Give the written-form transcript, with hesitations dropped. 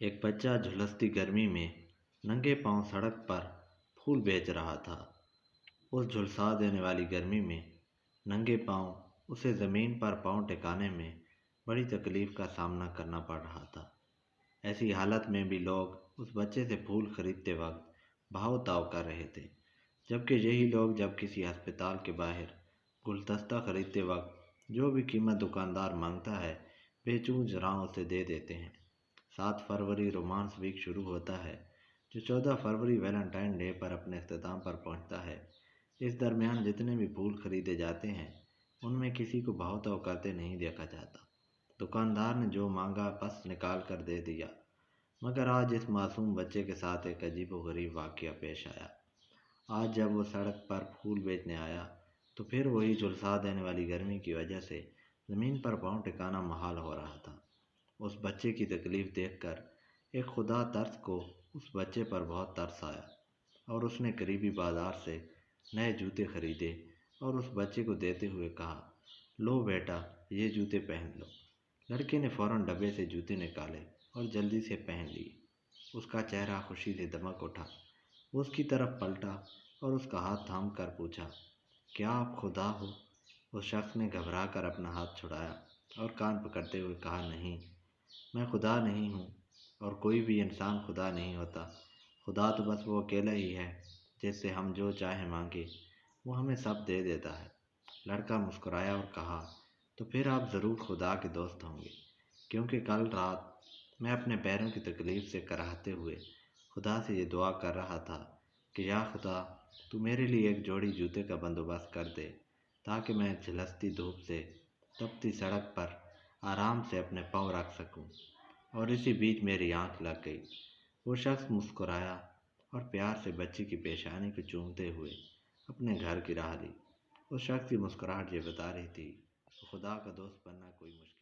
ایک بچہ جھلستی گرمی میں ننگے پاؤں سڑک پر پھول بیچ رہا تھا۔ اس جھلسا دینے والی گرمی میں ننگے پاؤں اسے زمین پر پاؤں ٹکانے میں بڑی تکلیف کا سامنا کرنا پڑ رہا تھا۔ ایسی حالت میں بھی لوگ اس بچے سے پھول خریدتے وقت بھاؤ تاؤ کر رہے تھے، جبکہ یہی لوگ جب کسی ہسپتال کے باہر گلدستہ خریدتے وقت جو بھی قیمت دکاندار مانگتا ہے بے چون راہ اسے دے دیتے ہیں۔ 7 فروری رومانس ویک شروع ہوتا ہے، جو 14 فروری ویلنٹائن ڈے پر اپنے اختتام پر پہنچتا ہے۔ اس درمیان جتنے بھی پھول خریدے جاتے ہیں ان میں کسی کو بھاؤ تاؤ کرتے نہیں دیکھا جاتا۔ دکاندار نے جو مانگا بس نکال کر دے دیا، مگر آج اس معصوم بچے کے ساتھ ایک عجیب و غریب واقعہ پیش آیا۔ آج جب وہ سڑک پر پھول بیچنے آیا تو پھر وہی جھلسا دینے والی گرمی کی وجہ سے زمین پر پاؤں ٹکانا محال ہو رہا تھا۔ اس بچے کی تکلیف دیکھ کر ایک خدا ترس کو اس بچے پر بہت ترس آیا، اور اس نے قریبی بازار سے نئے جوتے خریدے اور اس بچے کو دیتے ہوئے کہا، لو بیٹا یہ جوتے پہن لو۔ لڑکے نے فوراً ڈبے سے جوتے نکالے اور جلدی سے پہن لیے۔ اس کا چہرہ خوشی سے دمک اٹھا۔ وہ اس کی طرف پلٹا اور اس کا ہاتھ تھام کر پوچھا، کیا آپ خدا ہو؟ اس شخص نے گھبرا کر اپنا ہاتھ چھڑایا اور کان پکڑتے ہوئے کہا، نہیں، میں خدا نہیں ہوں، اور کوئی بھی انسان خدا نہیں ہوتا۔ خدا تو بس وہ اکیلا ہی ہے جس سے ہم جو چاہے مانگے وہ ہمیں سب دے دیتا ہے۔ لڑکا مسکرایا اور کہا، تو پھر آپ ضرور خدا کے دوست ہوں گے، کیونکہ کل رات میں اپنے پیروں کی تکلیف سے کراہتے ہوئے خدا سے یہ دعا کر رہا تھا کہ یا خدا تو میرے لیے ایک جوڑی جوتے کا بندوبست کر دے تاکہ میں جھلستی دھوپ سے تپتی سڑک پر آرام سے اپنے پاؤں رکھ سکوں۔ اور اسی بیچ میری آنکھ لگ گئی۔ وہ شخص مسکرایا اور پیار سے بچے کی پیشانی کو چومتے ہوئے اپنے گھر کی راہ لی۔ اس شخص کی مسکراہٹ یہ بتا رہی تھی کہ خدا کا دوست بننا کوئی مشکل